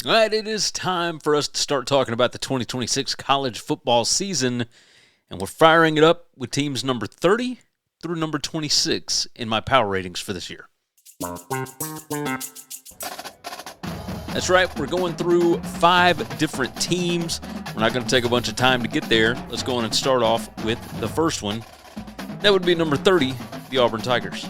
All right, it is time for us to start talking about the 2026 college football season, and we're firing it up with teams number 30 through number 26 in my power ratings for this year. That's right, we're going through 5 different teams. We're not going to take a bunch of time to get there. Let's go on and start off with the first one. That would be number 30, the Auburn Tigers.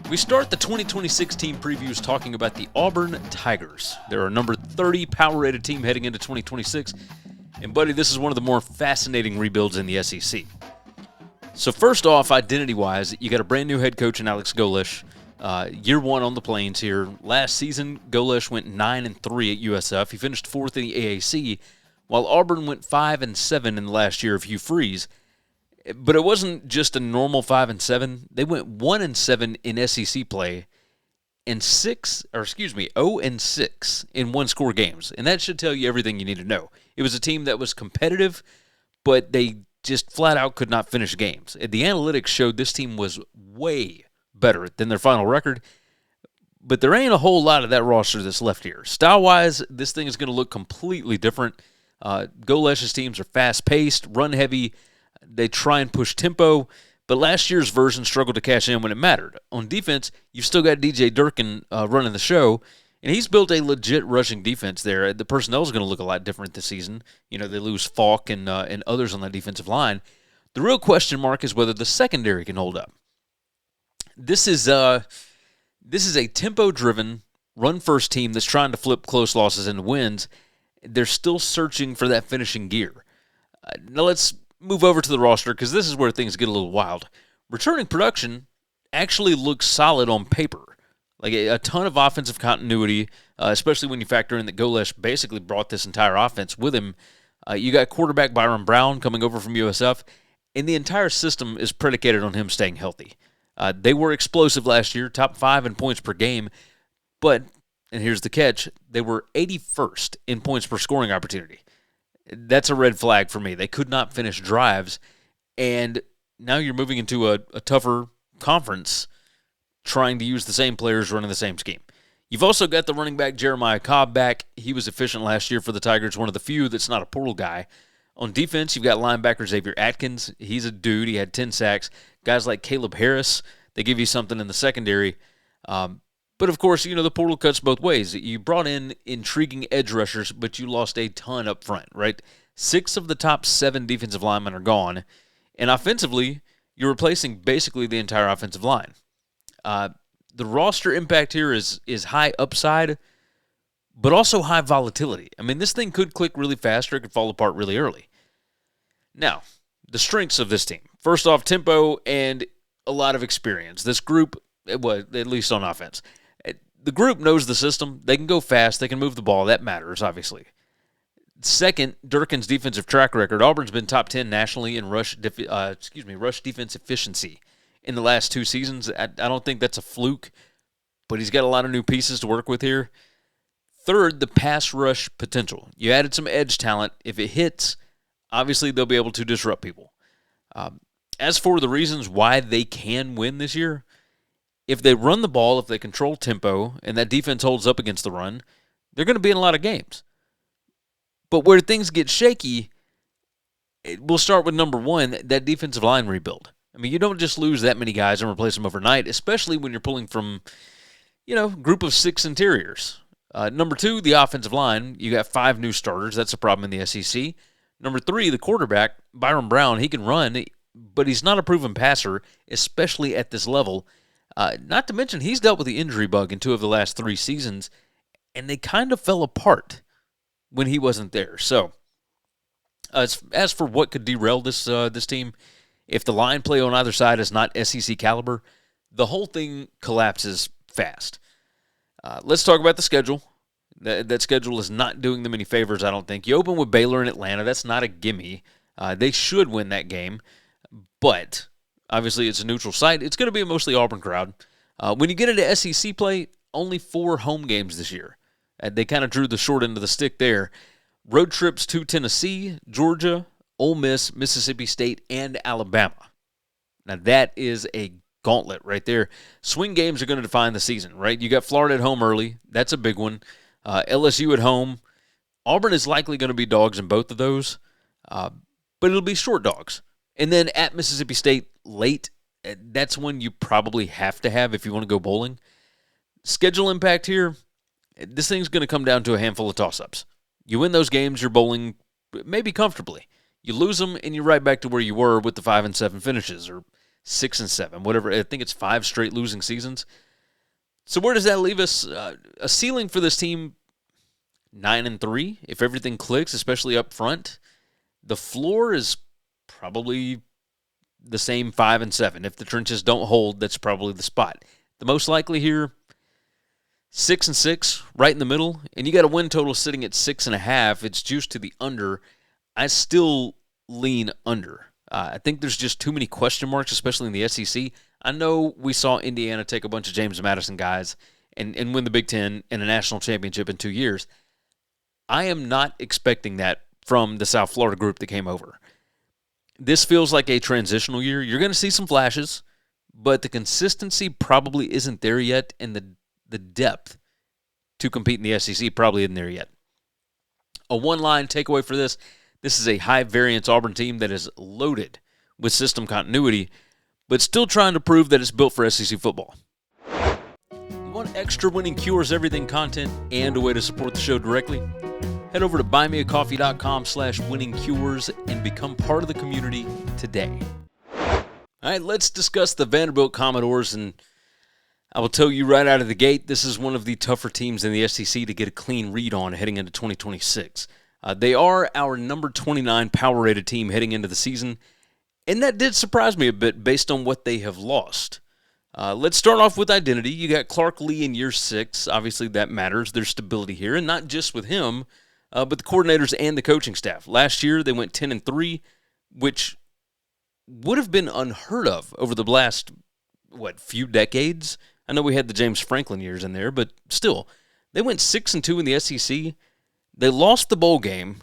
We start the 2026 team previews talking about the Auburn Tigers. They're our number 30 power-rated team heading into 2026. And, buddy, this is one of the more fascinating rebuilds in the SEC. So, first off, identity-wise, you got a brand-new head coach in Alex Golish. Year one on the Plains here. Last season, Golish went 9-3 at USF. He finished 4th in the AAC, while Auburn went 5-7 in the last year of Hugh Freeze. But it wasn't just a normal 5-7. They went 1-7 in SEC play and 0-6 in one-score games. And that should tell you everything you need to know. It was a team that was competitive, but they just flat out could not finish games. The analytics showed this team was way better than their final record, but there ain't a whole lot of that roster that's left here. Style-wise, this thing is going to look completely different. Golesh's teams are fast-paced, run-heavy. They try and push tempo, but last year's version struggled to cash in when it mattered. On defense, you've still got DJ Durkin running the show, and he's built a legit rushing defense there. The personnel is going to look a lot different this season. You know, they lose Falk and others on that defensive line. The real question mark is whether the secondary can hold up. This is a tempo-driven, run-first team that's trying to flip close losses into wins. They're still searching for that finishing gear. Now let's move over to the roster because this is where things get a little wild. Returning production actually looks solid on paper. Like a ton of offensive continuity, especially when you factor in that Golish basically brought this entire offense with him. You got quarterback Byron Brown coming over from USF, and the entire system is predicated on him staying healthy. They were explosive last year, top 5 in points per game, but, and here's the catch, they were 81st in points per scoring opportunity. That's a red flag for me. They could not finish drives, and now you're moving into a tougher conference trying to use the same players running the same scheme. You've also got the running back Jeremiah Cobb back. He was efficient last year for the Tigers, one of the few that's not a portal guy. On defense, you've got linebacker Xavier Atkins. He's a dude. He had 10 sacks. Guys like Caleb Harris, they give you something in the secondary. But, of course, you know, the portal cuts both ways. You brought in intriguing edge rushers, but you lost a ton up front, right? 6 of the top 7 defensive linemen are gone. And offensively, you're replacing basically the entire offensive line. The roster impact here is high upside, but also high volatility. I mean, this thing could click really fast or it could fall apart really early. Now, the strengths of this team. First off, tempo and a lot of experience. This group, well, at least on offense, the group knows the system. They can go fast. They can move the ball. That matters, obviously. Second, Durkin's defensive track record. Auburn's been top 10 nationally in rush defense efficiency in the last 2 seasons. I don't think that's a fluke, but he's got a lot of new pieces to work with here. Third, the pass rush potential. You added some edge talent. If it hits, obviously they'll be able to disrupt people. As for the reasons why they can win this year, if they run the ball, if they control tempo, and that defense holds up against the run, they're going to be in a lot of games. But where things get shaky, we'll start with number 1, that defensive line rebuild. I mean, you don't just lose that many guys and replace them overnight, especially when you're pulling from, a group of 6 interiors. Number 2, the offensive line. You got 5 new starters. That's a problem in the SEC. Number 3, the quarterback, Byron Brown. He can run, but he's not a proven passer, especially at this level. Not to mention, he's dealt with the injury bug in 2 of the last 3 seasons, and they kind of fell apart when he wasn't there. So, as for what could derail this team, if the line play on either side is not SEC caliber, the whole thing collapses fast. Let's talk about the schedule. That schedule is not doing them any favors, I don't think. You open with Baylor in Atlanta. That's not a gimme. They should win that game, but obviously it's a neutral site. It's going to be a mostly Auburn crowd. When you get into SEC play, only 4 home games this year. They kind of drew the short end of the stick there. Road trips to Tennessee, Georgia, Ole Miss, Mississippi State, and Alabama. Now that is a gauntlet right there. Swing games are going to define the season, right? You got Florida at home early. That's a big one. LSU at home. Auburn is likely going to be dogs in both of those, but it'll be short dogs. And then at Mississippi State late, that's one you probably have to have if you want to go bowling. Schedule impact here, this thing's going to come down to a handful of toss-ups. You win those games, you're bowling maybe comfortably. You lose them, and you're right back to where you were with the 5-7 finishes, or 6-7, whatever. I think it's 5 straight losing seasons. So where does that leave us? A ceiling for this team, 9-3, if everything clicks, especially up front. The floor is probably the same 5-7. If the trenches don't hold, that's probably the spot. The most likely here, 6-6, right in the middle, and you got a win total sitting at 6.5. It's juiced to the under. I still lean under. I think there's just too many question marks, especially in the SEC. I know we saw Indiana take a bunch of James Madison guys and win the Big Ten and a national championship in 2 years. I am not expecting that from the South Florida group that came over. This feels like a transitional year. You're going to see some flashes, but the consistency probably isn't there yet, and the depth to compete in the SEC probably isn't there yet. A one-line takeaway for this is a high-variance Auburn team that is loaded with system continuity, but still trying to prove that it's built for SEC football. You want extra Winning Cures Everything content and a way to support the show directly? Head over to buymeacoffee.com/winningcures and become part of the community today. All right, let's discuss the Vanderbilt Commodores, and I will tell you right out of the gate, this is one of the tougher teams in the SEC to get a clean read on heading into 2026. They are our number 29 power-rated team heading into the season, and that did surprise me a bit based on what they have lost. Let's start off with identity. You got Clark Lee in year 6. Obviously, that matters. There's stability here, and not just with him, but the coordinators and the coaching staff. Last year, they went 10-3, which would have been unheard of over the last, few decades? I know we had the James Franklin years in there, but still, they went 6-2 in the SEC. They lost the bowl game,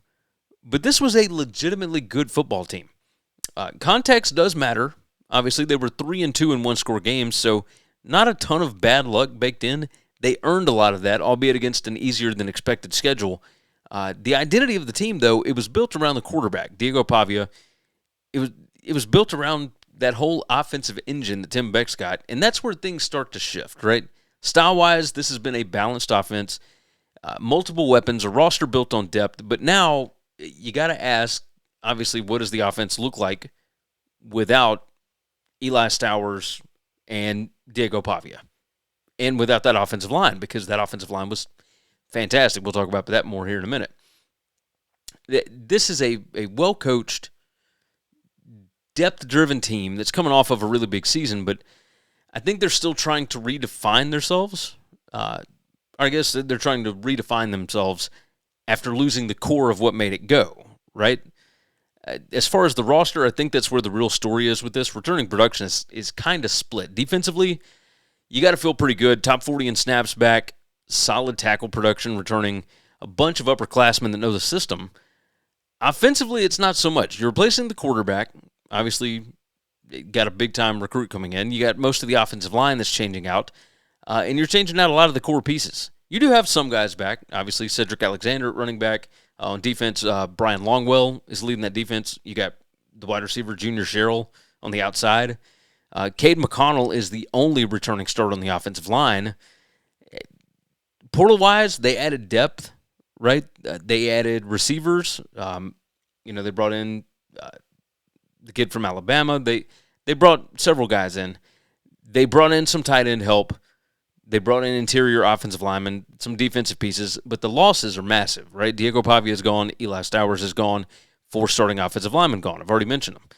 but this was a legitimately good football team. Context does matter. Obviously, they were 3-2 in one-score games, so not a ton of bad luck baked in. They earned a lot of that, albeit against an easier-than-expected schedule. The identity of the team, though, it was built around the quarterback, Diego Pavia. It was built around that whole offensive engine that Tim Beck's got, and that's where things start to shift, right? Style-wise, this has been a balanced offense. Multiple weapons, a roster built on depth, but now you got to ask, obviously, what does the offense look like without Eli Stowers and Diego Pavia, and without that offensive line, because that offensive line was fantastic. We'll talk about that more here in a minute. This is a well-coached, depth-driven team that's coming off of a really big season, but I think they're still trying to redefine themselves. I guess they're trying to redefine themselves after losing the core of what made it go, right? As far as the roster, I think that's where the real story is with this. Returning production is kind of split. Defensively, you got to feel pretty good. Top 40 in snaps back, solid tackle production, returning a bunch of upperclassmen that know the system. Offensively, it's not so much. You're replacing the quarterback. Obviously, you got a big-time recruit coming in. You got most of the offensive line that's changing out. And you're changing out a lot of the core pieces. You do have some guys back. Obviously, Cedric Alexander at running back. On defense, Brian Longwell is leading that defense. You got the wide receiver, Junior Sherrill, on the outside. Cade McConnell is the only returning starter on the offensive line. Portal-wise, they added depth, right? They added receivers. They brought in the kid from Alabama. They brought several guys in. They brought in some tight end help. They brought in interior offensive linemen, some defensive pieces, but the losses are massive, right? Diego Pavia is gone. Eli Stowers is gone. 4 starting offensive linemen gone. I've already mentioned them.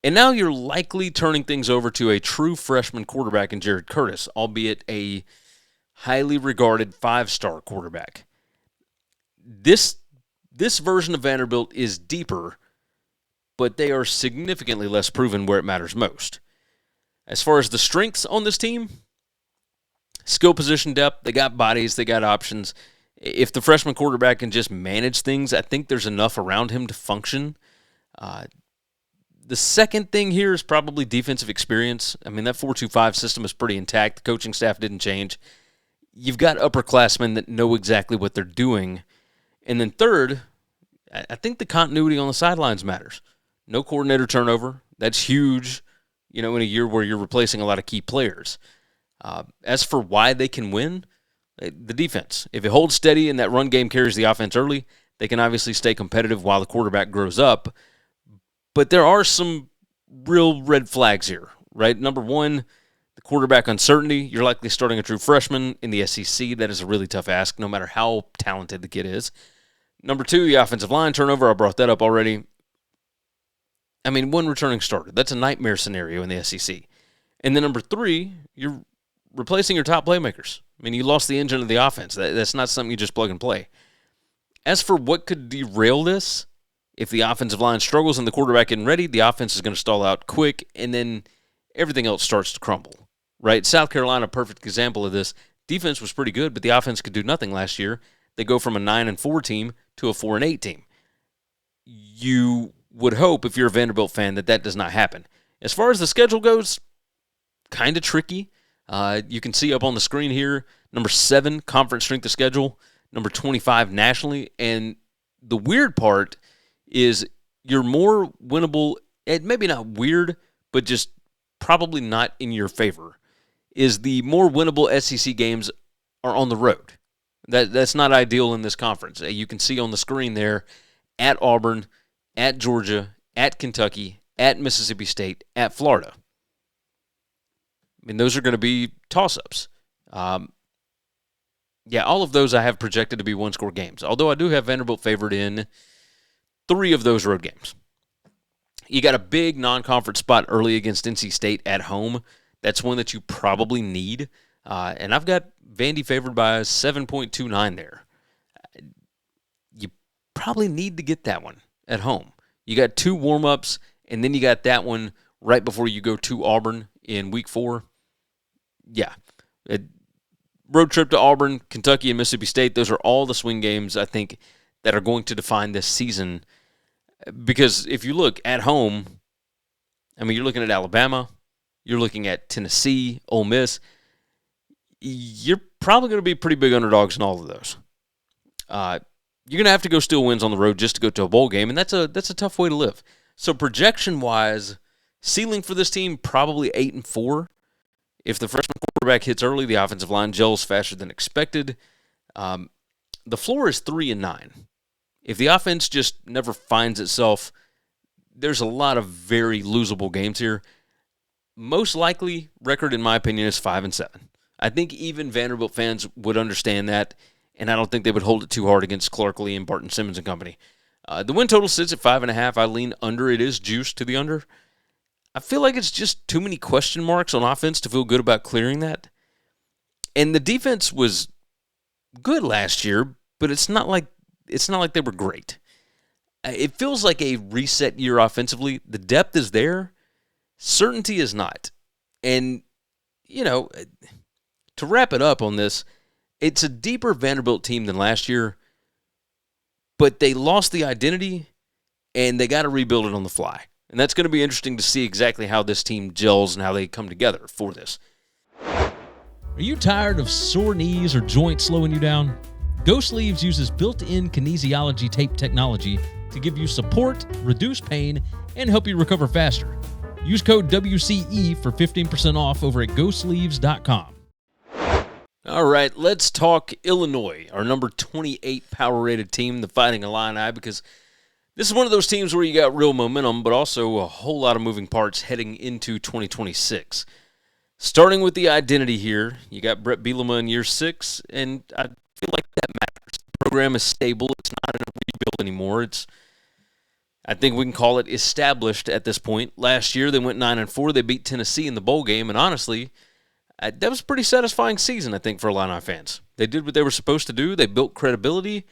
And now you're likely turning things over to a true freshman quarterback in Jared Curtis, albeit a highly regarded 5-star quarterback. This version of Vanderbilt is deeper, but they are significantly less proven where it matters most. As far as the strengths on this team, skill position depth, they got bodies, they got options. If the freshman quarterback can just manage things, I think there's enough around him to function. The second thing here is probably defensive experience. I mean, that 4-2-5 system is pretty intact. The coaching staff didn't change. You've got upperclassmen that know exactly what they're doing. And then third, I think the continuity on the sidelines matters. No coordinator turnover. That's huge, in a year where you're replacing a lot of key players. As for why they can win, the defense. If it holds steady and that run game carries the offense early, they can obviously stay competitive while the quarterback grows up. But there are some real red flags here, right? Number one, the quarterback uncertainty. You're likely starting a true freshman in the SEC. That is a really tough ask, no matter how talented the kid is. Number two, the offensive line turnover. I brought that up already. I mean, one returning starter. That's a nightmare scenario in the SEC. And then number three, you're replacing your top playmakers. I mean, you lost the engine of the offense. That's not something you just plug and play. As for what could derail this, if the offensive line struggles and the quarterback isn't ready, the offense is going to stall out quick, and then everything else starts to crumble, right? South Carolina, perfect example of this. Defense was pretty good, but the offense could do nothing last year. They go from a 9-4 team to a 4-8 team. You would hope, if you're a Vanderbilt fan, that does not happen. As far as the schedule goes, kind of tricky. You can see up on the screen here, number 7, conference strength of schedule, number 25 nationally, and the weird part is you're more winnable, and maybe not weird, but just probably not in your favor, is the more winnable SEC games are on the road. That's not ideal in this conference. You can see on the screen there, at Auburn, at Georgia, at Kentucky, at Mississippi State, at Florida. I mean, those are going to be toss-ups. All of those I have projected to be one-score games, although I do have Vanderbilt favored in 3 of those road games. You got a big non-conference spot early against NC State at home. That's one that you probably need. And I've got Vandy favored by 7.29 there. You probably need to get that one at home. You got 2 warm-ups, and then you got that one right before you go to Auburn in week 4. Yeah. Road trip to Auburn, Kentucky, and Mississippi State, those are all the swing games, I think, that are going to define this season. Because if you look at home, I mean, you're looking at Alabama, you're looking at Tennessee, Ole Miss. You're probably going to be pretty big underdogs in all of those. You're going to have to go steal wins on the road just to go to a bowl game, and that's a tough way to live. So projection-wise, ceiling for this team, probably 8-4. If the freshman quarterback hits early, the offensive line gels faster than expected. The floor is 3-9. If the offense just never finds itself, there's a lot of very losable games here. Most likely record, in my opinion, is 5-7. I think even Vanderbilt fans would understand that, and I don't think they would hold it too hard against Clark Lee and Barton Simmons and company. The win total sits at 5.5. I lean under. It is juiced to the under. I feel like it's just too many question marks on offense to feel good about clearing that. And the defense was good last year, but it's not like they were great. It feels like a reset year offensively. The depth is there. Certainty is not. And, to wrap it up on this, it's a deeper Vanderbilt team than last year, but they lost the identity, and they got to rebuild it on the fly. And that's going to be interesting to see exactly how this team gels and how they come together for this. Are you tired of sore knees or joints slowing you down? Go Sleeves uses built-in kinesiology tape technology to give you support, reduce pain, and help you recover faster. Use code WCE for 15% off over at GoSleeves.com. All right, let's talk Illinois, our number 28 power-rated team, the Fighting Illini, because this is one of those teams where you got real momentum, but also a whole lot of moving parts heading into 2026. Starting with the identity here, you got Brett Bielema in year 6, and I feel like that matters. The program is stable. It's not in a rebuild anymore. I think we can call it established at this point. Last year, they went 9-4. They beat Tennessee in the bowl game, and honestly, that was a pretty satisfying season, I think, for Illini fans. They did what they were supposed to do. They built credibility.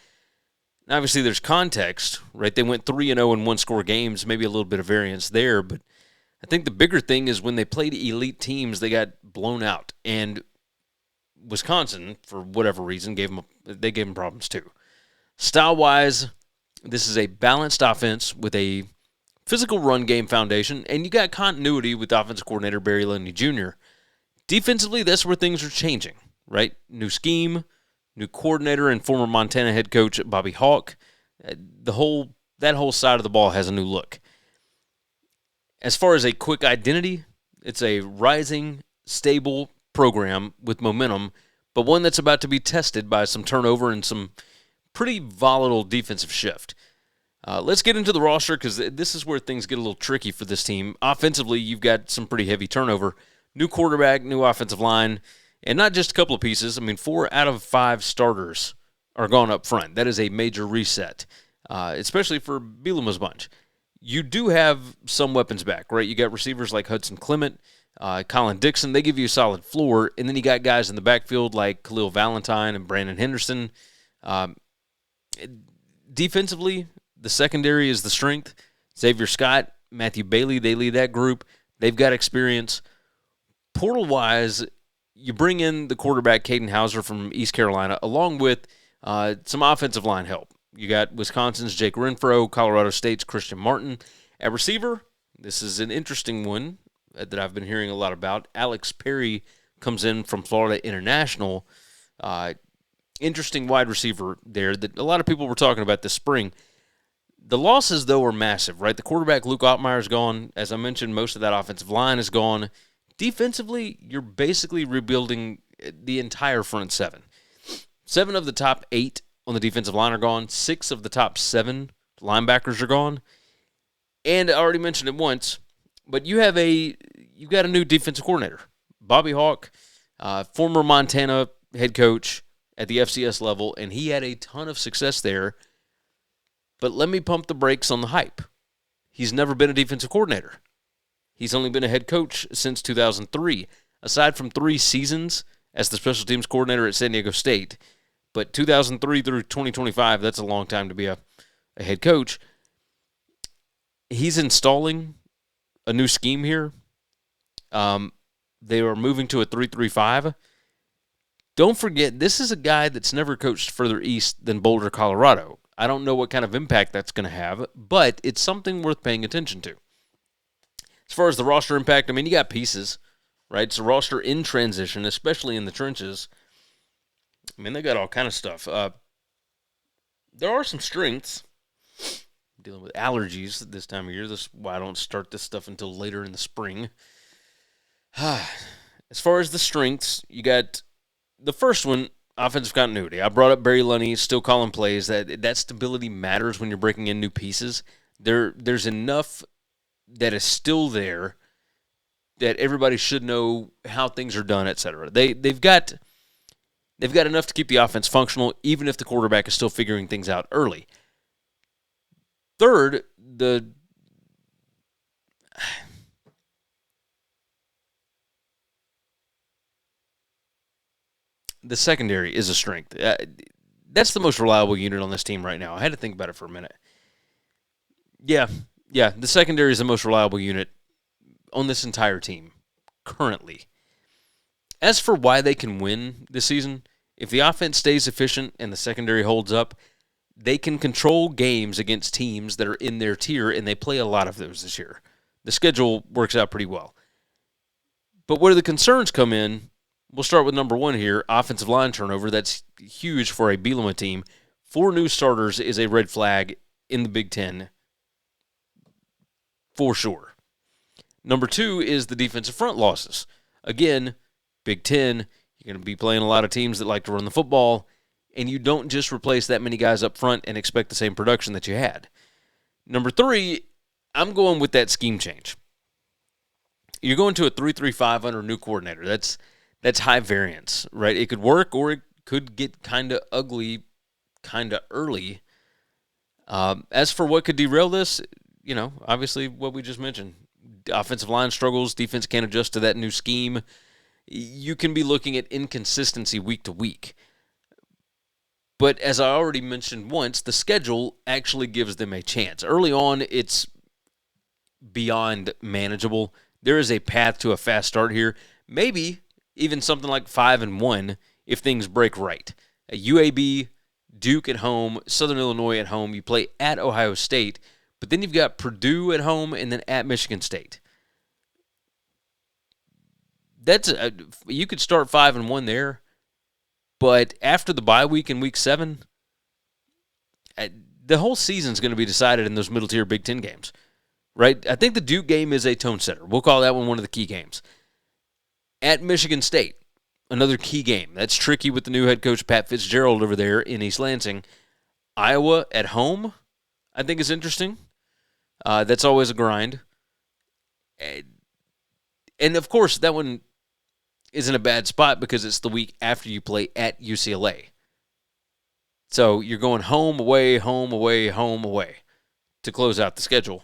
Obviously, there's context, right? They went 3-0 in one-score games, maybe a little bit of variance there, but I think the bigger thing is when they played elite teams, they got blown out. And Wisconsin, for whatever reason, gave them problems too. Style-wise, this is a balanced offense with a physical run game foundation, and you got continuity with offensive coordinator Barry Lundy Jr. Defensively, that's where things are changing, right? New scheme, new coordinator and former Montana head coach Bobby Hauck. That whole side of the ball has a new look. As far as a quick identity, it's a rising, stable program with momentum, but one that's about to be tested by some turnover and some pretty volatile defensive shift. Let's get into the roster because this is where things get a little tricky for this team. Offensively, you've got some pretty heavy turnover. New quarterback, new offensive line, and not just a couple of pieces. 4 out of 5 starters are gone up front. That is a major reset, especially for Bielema's bunch. You do have some weapons back, right? You got receivers like Hudson Clement, Colin Dixon. They give you a solid floor. And then you got guys in the backfield like Khalil Valentine and Brandon Henderson. Defensively, the secondary is the strength. Xavier Scott, Matthew Bailey, they lead that group. They've got experience. Portal-wise, you bring in the quarterback, Caden Hauser from East Carolina, along with some offensive line help. You got Wisconsin's Jake Renfro, Colorado State's Christian Martin. At receiver, this is an interesting one that I've been hearing a lot about. Alex Perry comes in from Florida International. Interesting wide receiver there that a lot of people were talking about this spring. The losses, though, are massive, right? The quarterback, Luke Ottmeyer, is gone. As I mentioned, most of that offensive line is gone. Defensively, you're basically rebuilding the entire front seven. 7 of the top 8 on the defensive line are gone. 6 of the top 7 linebackers are gone. And I already mentioned it once, but you've got a new defensive coordinator, Bobby Hauck, former Montana head coach at the FCS level, and he had a ton of success there. But let me pump the brakes on the hype. He's never been a defensive coordinator. He's only been a head coach since 2003. Aside from 3 seasons as the special teams coordinator at San Diego State, but 2003 through 2025, that's a long time to be a head coach. He's installing a new scheme here. They are moving to a 3-3-5. Don't forget, this is a guy that's never coached further east than Boulder, Colorado. I don't know what kind of impact that's going to have, but it's something worth paying attention to. As far as the roster impact, you got pieces, right? It's a roster in transition, especially in the trenches. They got all kind of stuff. There are some strengths. I'm dealing with allergies this time of year. This is why I don't start this stuff until later in the spring. As far as the strengths, you got the first one, offensive continuity. I brought up Barry Lunny, still calling plays. That stability matters when you're breaking in new pieces. There's enough that is still there that everybody should know how things are done, etc. They've got enough to keep the offense functional, even if the quarterback is still figuring things out early. Third, the secondary is a strength. That's the most reliable unit on this team right now. I had to think about it for a minute. Yeah, the secondary is the most reliable unit on this entire team currently. As for why they can win this season, if the offense stays efficient and the secondary holds up, they can control games against teams that are in their tier, and they play a lot of those this year. The schedule works out pretty well. But where the concerns come in, we'll start with number 1 here, offensive line turnover. That's huge for a Bielema team. 4 new starters is a red flag in the Big Ten, for sure. Number 2 is the defensive front losses. Again, Big Ten, you're going to be playing a lot of teams that like to run the football, and you don't just replace that many guys up front and expect the same production that you had. Number 3, I'm going with that scheme change. You're going to a 3-3-5 under a new coordinator. That's high variance, right? It could work or it could get kind of ugly kind of early. As for what could derail this, obviously what we just mentioned. Offensive line struggles, defense can't adjust to that new scheme. You can be looking at inconsistency week to week. But as I already mentioned once, the schedule actually gives them a chance. Early on, it's beyond manageable. There is a path to a fast start here. Maybe even something like 5-1 if things break right. UAB, Duke at home, Southern Illinois at home. You play at Ohio State, but then you've got Purdue at home and then at Michigan State. You could start 5-1 there. But after the bye week in Week 7, the whole season's going to be decided in those middle-tier Big Ten games, right? I think the Duke game is a tone setter. We'll call that one of the key games. At Michigan State, another key game. That's tricky with the new head coach, Pat Fitzgerald, over there in East Lansing. Iowa at home, I think, is interesting. That's always a grind. And, of course, that one isn't a bad spot because it's the week after you play at UCLA. So you're going home, away, home, away, home, away to close out the schedule.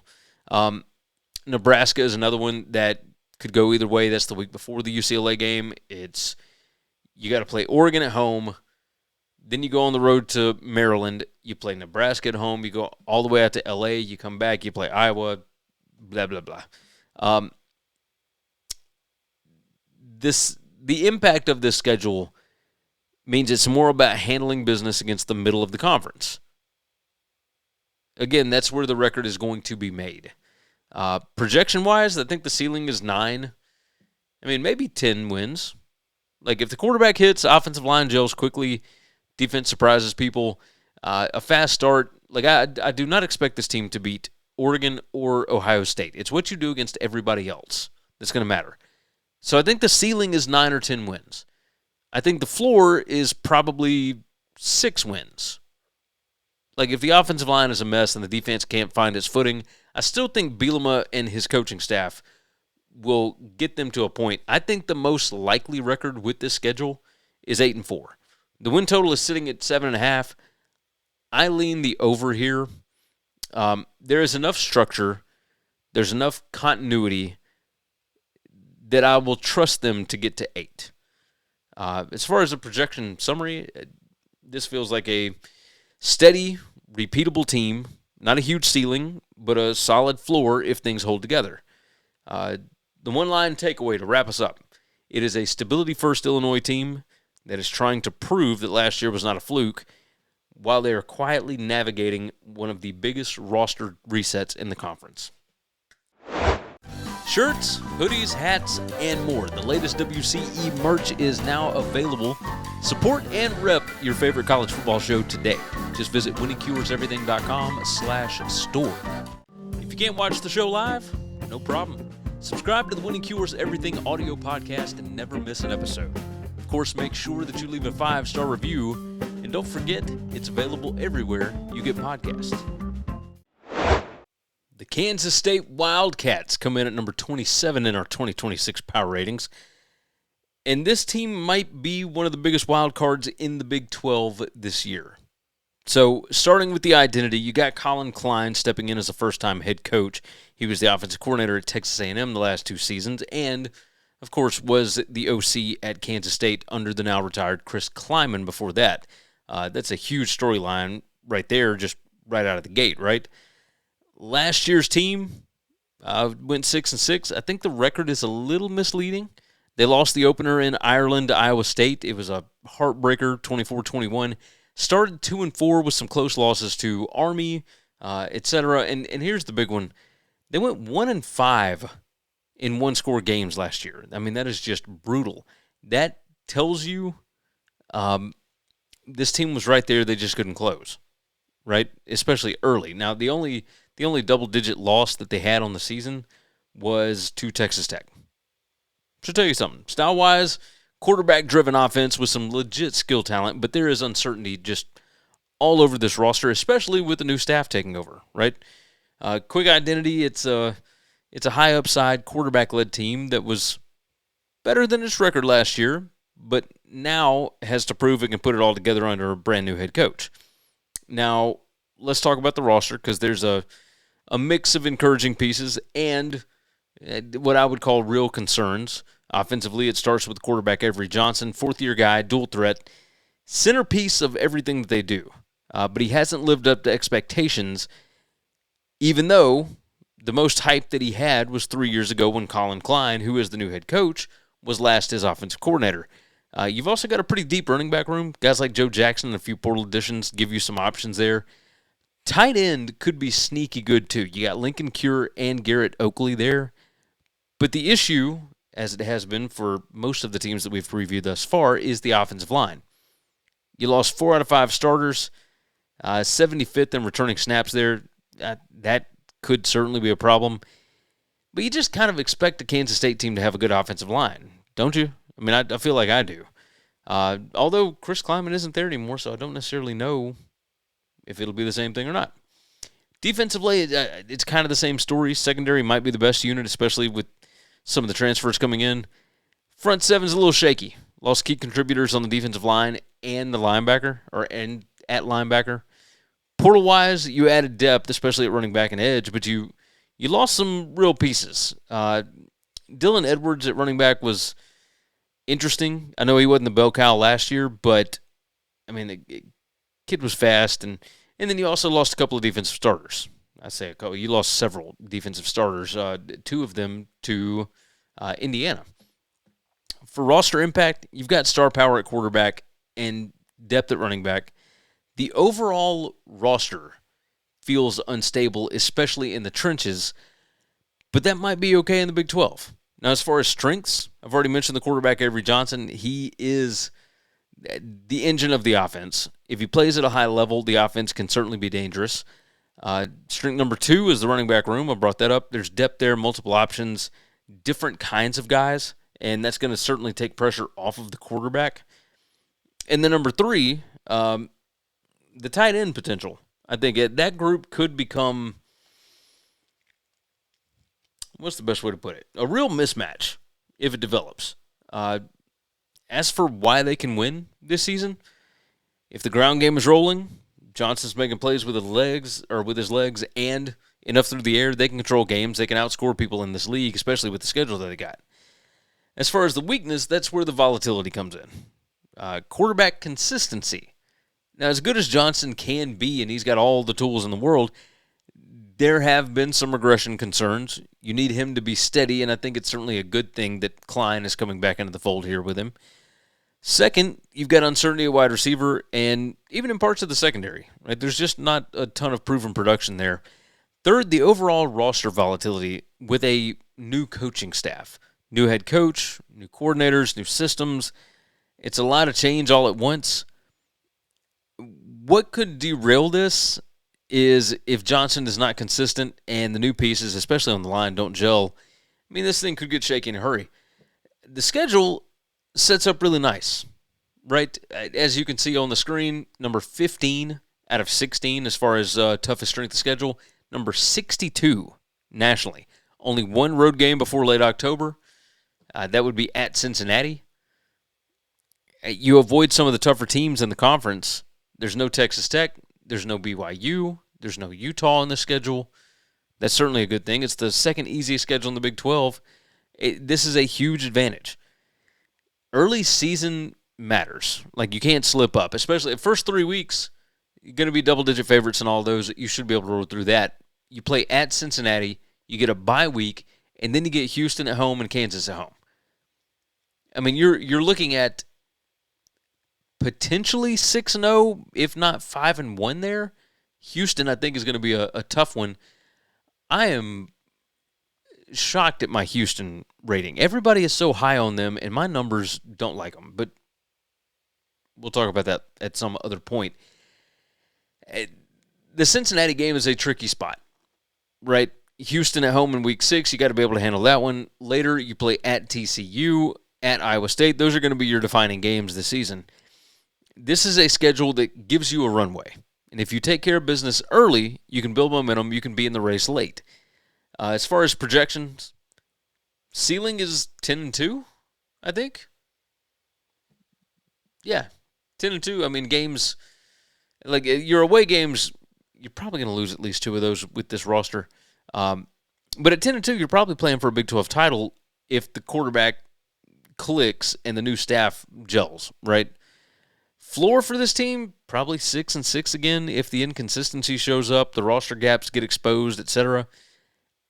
Nebraska is another one that could go either way. That's the week before the UCLA game. You got to play Oregon at home. Then you go on the road to Maryland. You play Nebraska at home. You go all the way out to L.A. You come back. You play Iowa, blah, blah, blah. The impact of this schedule means it's more about handling business against the middle of the conference. Again, that's where the record is going to be made. Projection-wise, I think the ceiling is 9. I mean, maybe 10 wins. Like, if the quarterback hits, offensive line gels quickly, defense surprises people, a fast start. Like, I do not expect this team to beat Oregon or Ohio State. It's what you do against everybody else that's going to matter. So I think the ceiling is 9 or 10 wins. I think the floor is probably 6 wins. Like, if the offensive line is a mess and the defense can't find its footing, I still think Bielema and his coaching staff will get them to a point. I think the most likely record with this schedule is 8-4. The win total is sitting at 7.5. I lean the over here. There is enough structure. There's enough continuity that I will trust them to get to 8. As far as a projection summary, this feels like a steady, repeatable team. Not a huge ceiling, but a solid floor if things hold together. The one-line takeaway to wrap us up. It is a stability-first Illinois team that is trying to prove that last year was not a fluke while they are quietly navigating one of the biggest roster resets in the conference. Shirts, hoodies, hats, and more. The latest WCE merch is now available. Support and rep your favorite college football show today. Just visit winningcureseverything.com/store. If you can't watch the show live, no problem. Subscribe to the Winning Cures Everything audio podcast and never miss an episode. Of course, make sure that you leave a 5-star review, and don't forget, it's available everywhere you get podcasts. The Kansas State Wildcats come in at number 27 in our 2026 power ratings. And this team might be one of the biggest wild cards in the Big 12 this year. So, starting with the identity, you got Colin Klein stepping in as a first-time head coach. He was the offensive coordinator at Texas A&M the last 2 seasons and, of course, was the OC at Kansas State under the now-retired Chris Kleiman before that. That's a huge storyline right there, just right out of the gate, right? Last year's team went 6-6. I think the record is a little misleading. They lost the opener in Ireland to Iowa State. It was a heartbreaker, 24-21. Started 2-4 with some close losses to Army, etc. And here's the big one. They went 1-5 in one-score games last year. I mean, that is just brutal. That tells you this team was right there. They just couldn't close, right? Especially early. Now, the only double-digit loss that they had on the season was to Texas Tech. So tell you something. Style-wise, quarterback-driven offense with some legit skill talent, but there is uncertainty just all over this roster, especially with the new staff taking over, right? Quick identity, it's a high-upside, quarterback-led team that was better than its record last year, but now has to prove it can put it all together under a brand-new head coach. Now, let's talk about the roster because there's a mix of encouraging pieces and what I would call real concerns. Offensively, it starts with quarterback Avery Johnson, fourth-year guy, dual threat, centerpiece of everything that they do. But he hasn't lived up to expectations, even though the most hype that he had was 3 years ago when Colin Klein, who is the new head coach, was last his offensive coordinator. You've also got a pretty deep running back room. Guys like Joe Jackson and a few portal additions give you some options there. Tight end could be sneaky good, too. You got Lincoln Cure and Garrett Oakley there. But the issue, as it has been for most of the teams that we've previewed thus far, is the offensive line. You lost 4 out of 5 starters, 75th in returning snaps there. That could certainly be a problem. But you just kind of expect the Kansas State team to have a good offensive line, don't you? I mean, I feel like I do. Although Chris Kleiman isn't there anymore, so I don't necessarily know if it'll be the same thing or not. Defensively, it's kind of the same story. Secondary might be the best unit, especially with some of the transfers coming in. Front seven's a little shaky. Lost key contributors on the defensive line and the linebacker, and at linebacker. Portal-wise, you added depth, especially at running back and edge, but you lost some real pieces. Dylan Edwards at running back was interesting. I know he wasn't the bell cow last year, but, I mean, the kid was fast, and then you also lost a couple of defensive starters. I say a couple. You lost several defensive starters, 2 of them to Indiana. For roster impact, you've got star power at quarterback and depth at running back. The overall roster feels unstable, especially in the trenches, but that might be okay in the Big 12. Now, as far as strengths, I've already mentioned the quarterback, Avery Johnson. He is the engine of the offense. If he plays at a high level, the offense can certainly be dangerous. Strength number 2 is the running back room. I brought that up. There's depth there, multiple options, different kinds of guys, and that's going to certainly take pressure off of the quarterback. And then number 3, the tight end potential. I think that group could become, what's the best way to put it? A real mismatch if it develops. As for why they can win this season, if the ground game is rolling, Johnson's making plays with his legs and enough through the air, they can control games. They can outscore people in this league, especially with the schedule that they got. As far as the weakness, that's where the volatility comes in. Quarterback consistency. Now, as good as Johnson can be, and he's got all the tools in the world, there have been some regression concerns. You need him to be steady, and I think it's certainly a good thing that Klein is coming back into the fold here with him. Second, you've got uncertainty at wide receiver, and even in parts of the secondary. Right? There's just not a ton of proven production there. Third, the overall roster volatility with a new coaching staff. New head coach, new coordinators, new systems. It's a lot of change all at once. What could derail this is if Johnson is not consistent and the new pieces, especially on the line, don't gel. I mean, this thing could get shaky in a hurry. The schedule sets up really nice, right? As you can see on the screen, number 15 out of 16 as far as toughest strength of schedule. Number 62 nationally. Only one road game before late October. That would be at Cincinnati. You avoid some of the tougher teams in the conference. There's no Texas Tech. There's no BYU. There's no Utah on the schedule. That's certainly a good thing. It's the second easiest schedule in the Big 12. This is a huge advantage. Early season matters. Like, you can't slip up, especially the first 3 weeks. You're going to be double-digit favorites in all those. You should be able to roll through that. You play at Cincinnati. You get a bye week, and then you get Houston at home and Kansas at home. I mean, you're looking at potentially 6-0, if not 5-1 there. Houston, I think, is going to be a tough one. I am shocked at my Houston rating. Everybody is so high on them, and my numbers don't like them. But we'll talk about that at some other point. The Cincinnati game is a tricky spot, right? Houston at home in Week 6, you got to be able to handle that one. Later, you play at TCU, at Iowa State. Those are going to be your defining games this season. This is a schedule that gives you a runway. And if you take care of business early, you can build momentum. You can be in the race late. As far as projections, ceiling is 10-2, I think. Yeah, 10-2. I mean, games, like your away games, you're probably going to lose at least 2 of those with this roster. But at 10-2, you're probably playing for a Big 12 title if the quarterback clicks and the new staff gels, right? Floor for this team, probably 6-6 again if the inconsistency shows up, the roster gaps get exposed, etc.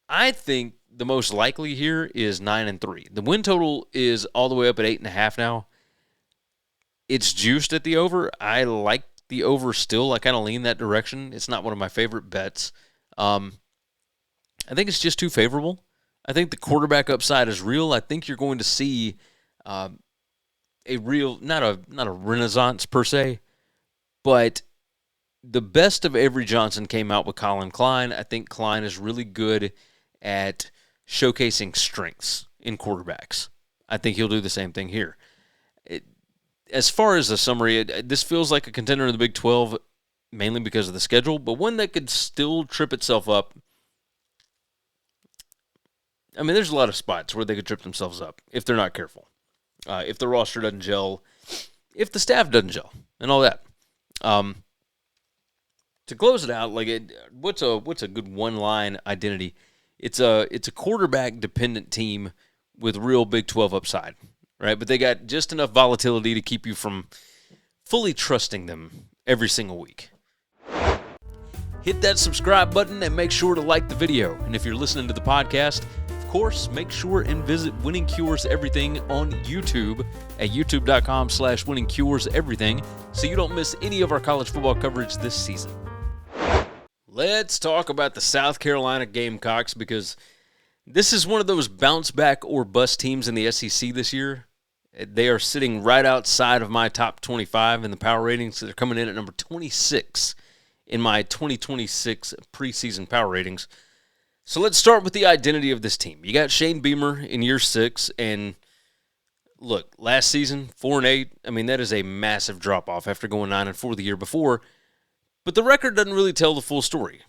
I think the most likely here is 9-3. The win total is all the way up at 8.5 now. It's juiced at the over. I like the over still. I kind of lean that direction. It's not one of my favorite bets. I think it's just too favorable. I think the quarterback upside is real. I think you're going to see a real, not a renaissance per se, But the best of Avery Johnson came out with Colin Klein. I think Klein is really good at showcasing strengths in quarterbacks. I think he'll do the same thing here. As far as the summary, this feels like a contender in the Big 12, mainly because of the schedule, but one that could still trip itself up. I mean, there's a lot of spots where they could trip themselves up if they're not careful. If the roster doesn't gel, if the staff doesn't gel, and all that. To close it out, what's a good one-line identity? It's a quarterback-dependent team with real Big 12 upside, right? But they got just enough volatility to keep you from fully trusting them every single week. Hit that subscribe button and make sure to like the video. And if you're listening to the podcast, of course, make sure and visit Winning Cures Everything on YouTube at youtube.com/winningcureseverything so you don't miss any of our college football coverage this season. Let's talk about the South Carolina Gamecocks, because this is one of those bounce back or bust teams in the SEC this year. They are sitting right outside of my top 25 in the power ratings. They're coming in at number 26 in my 2026 preseason power ratings. So let's start with the identity of this team. You got Shane Beamer in year 6, and look, last season, 4-8. I mean, that is a massive drop-off after going 9-4 the year before. But the record doesn't really tell the full story.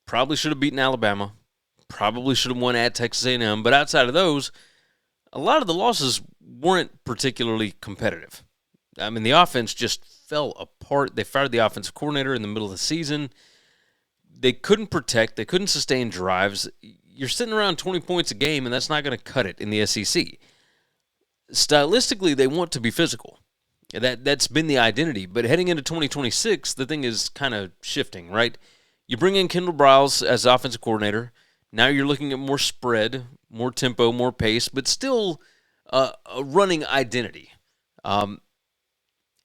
Probably should have beaten Alabama. Probably should have won at Texas A&M. But outside of those, a lot of the losses weren't particularly competitive. I mean, the offense just fell apart. They fired the offensive coordinator in the middle of the season. They couldn't protect. They couldn't sustain drives. You're sitting around 20 points a game, and that's not going to cut it in the SEC. Stylistically, they want to be physical. That's been the identity. But heading into 2026, the thing is kind of shifting, right? You bring in Kendall Briles as offensive coordinator. Now you're looking at more spread, more tempo, more pace, but still a running identity.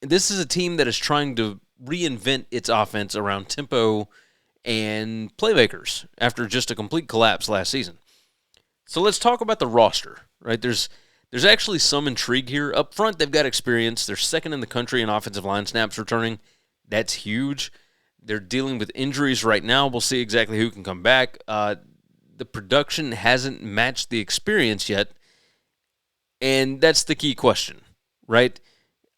This is a team that is trying to reinvent its offense around tempo and playmakers after just a complete collapse last season. So let's talk about the roster, right? There's actually some intrigue here. Up front, they've got experience. They're second in the country in offensive line snaps returning. That's huge. They're dealing with injuries right now. We'll see exactly who can come back. The production hasn't matched the experience yet, and that's the key question, right?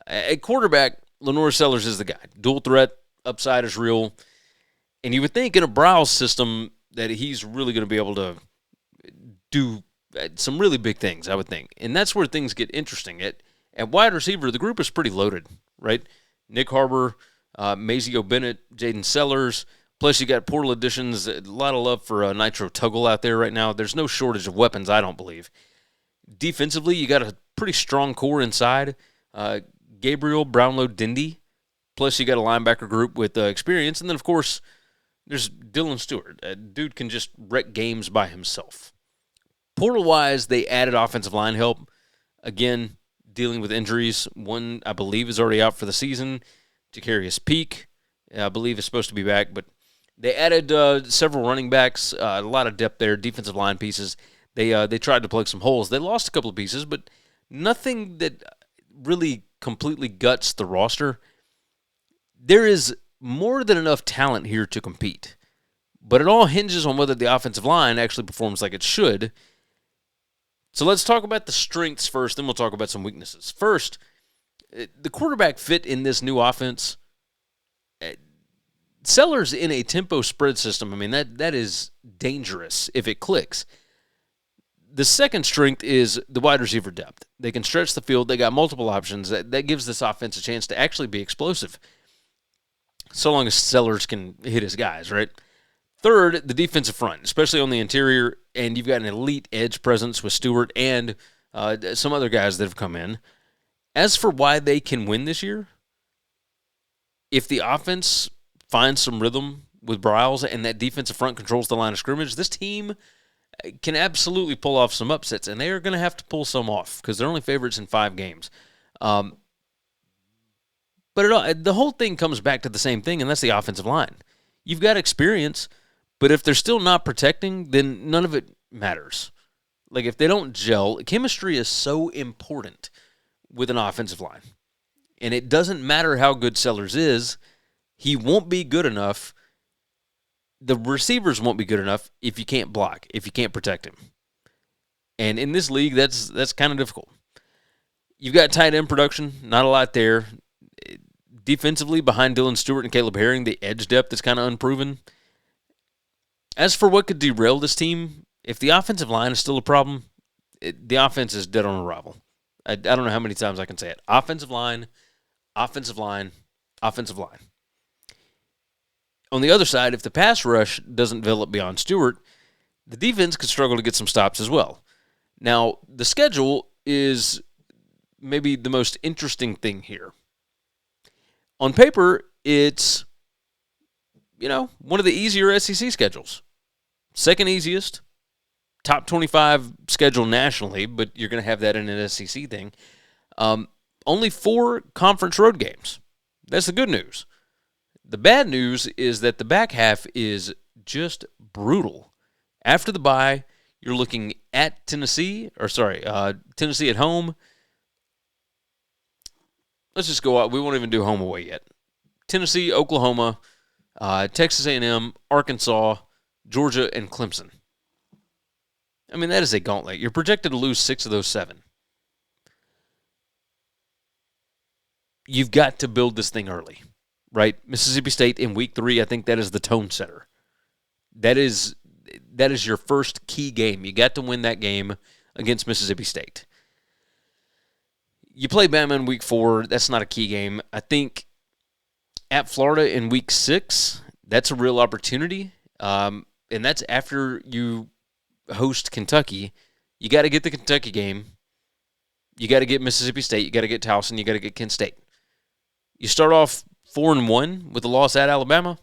At quarterback, Lenore Sellers is the guy. Dual threat, upside is real. And you would think in a Briles system that he's really going to be able to do some really big things, I would think. And that's where things get interesting. At wide receiver, the group is pretty loaded, right? Nick Harbor, Mazio Bennett, Jaden Sellers, plus you got portal additions, a lot of love for Nitro Tuggle out there right now. There's no shortage of weapons, I don't believe. Defensively, you got a pretty strong core inside. Gabriel Brownlow Dindy, plus you got a linebacker group with experience. And then, of course, there's Dylan Stewart. Dude can just wreck games by himself. Portal-wise, they added offensive line help. Again, dealing with injuries. One, I believe, is already out for the season. Jacarius Peak, I believe, is supposed to be back. But they added several running backs, a lot of depth there, defensive line pieces. They tried to plug some holes. They lost a couple of pieces, but nothing that really completely guts the roster. There is more than enough talent here to compete. But it all hinges on whether the offensive line actually performs like it should. So let's talk about the strengths first, then we'll talk about some weaknesses. First, the quarterback fit in this new offense. Sellers in a tempo spread system, I mean, that is dangerous if it clicks. The second strength is the wide receiver depth. They can stretch the field. They got multiple options. That gives this offense a chance to actually be explosive, so long as Sellers can hit his guys, right? Third, the defensive front, especially on the interior, and you've got an elite edge presence with Stewart and some other guys that have come in. As for why they can win this year, if the offense finds some rhythm with Briles and that defensive front controls the line of scrimmage, this team can absolutely pull off some upsets, and they are going to have to pull some off because they're only favorites in 5 games. But the whole thing comes back to the same thing, and that's the offensive line. You've got experience, but if they're still not protecting, then none of it matters. Like, if they don't gel, chemistry is so important with an offensive line. And it doesn't matter how good Sellers is, He won't be good enough. The receivers won't be good enough if you can't block, if you can't protect him. And in this league, that's kind of difficult. You've got tight end production, not a lot there. Defensively, behind Dylan Stewart and Caleb Herring, the edge depth is kind of unproven. As for what could derail this team, if the offensive line is still a problem, the offense is dead on arrival. I don't know how many times I can say it. Offensive line, offensive line, offensive line. On the other side, if the pass rush doesn't develop beyond Stewart, the defense could struggle to get some stops as well. Now, the schedule is maybe the most interesting thing here. On paper, it's, one of the easier SEC schedules. Second easiest. Top 25 schedule nationally, but you're going to have that in an SEC thing. Only 4 conference road games. That's the good news. The bad news is that the back half is just brutal. After the bye, you're looking at Tennessee at home. Let's just go out. We won't even do home away yet. Tennessee, Oklahoma, Texas A&M, Arkansas, Georgia, and Clemson. I mean, that is a gauntlet. You're projected to lose 6 of those 7. You've got to build this thing early, right? Mississippi State in week 3, I think that is the tone setter. That is your first key game. You got to win that game against Mississippi State. You play Bama in week 4. That's not a key game. I think at Florida in week 6, that's a real opportunity. And that's after you host Kentucky. You got to get the Kentucky game. You got to get Mississippi State. You got to get Towson. You got to get Kent State. You start off 4-1 with a loss at Alabama.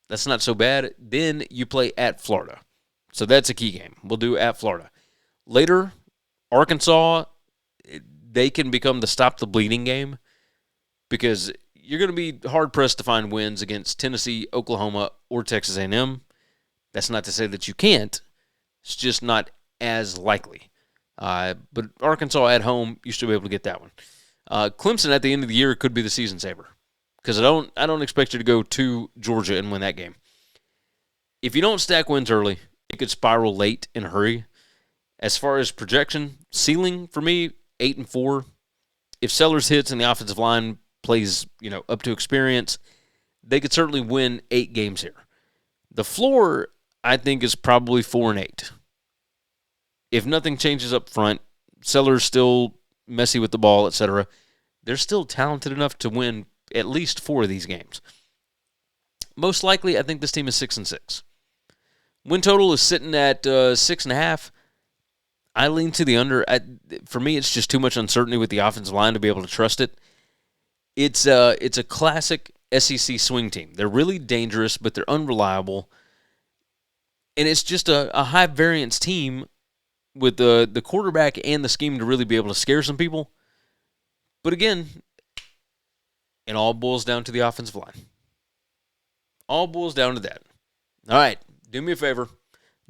That's not so bad. Then you play at Florida. So that's a key game. We'll do at Florida. Later, Arkansas, they can become the stop the bleeding game because you're going to be hard-pressed to find wins against Tennessee, Oklahoma, or Texas A&M. That's not to say that you can't. It's just not as likely. But Arkansas at home, you should be able to get that one. Clemson at the end of the year could be the season saver because I don't expect you to go to Georgia and win that game. If you don't stack wins early, it could spiral late in a hurry. As far as projection, ceiling for me, 8-4. If Sellers hits and the offensive line plays, up to experience, they could certainly win 8 games here. The floor, I think, is probably 4-8. If nothing changes up front, Sellers still messy with the ball, etc., they're still talented enough to win at least 4 of these games. Most likely, I think this team is 6-6. Win total is sitting at 6.5. I lean to the under. For me, it's just too much uncertainty with the offensive line to be able to trust it. It's a classic SEC swing team. They're really dangerous, but they're unreliable. And it's just a high-variance team with the quarterback and the scheme to really be able to scare some people. But again, it all boils down to the offensive line. All boils down to that. All right, do me a favor.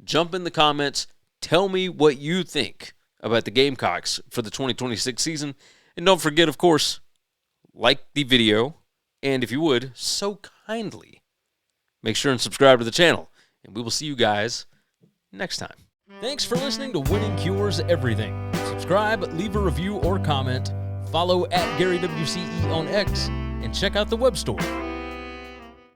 Jump in the comments. Tell me what you think about the Gamecocks for the 2026 season. And don't forget, of course, like the video. And if you would, so kindly, make sure and subscribe to the channel. And we will see you guys next time. Thanks for listening to Winning Cures Everything. Subscribe, leave a review or comment, follow at GaryWCE on X, and check out the web store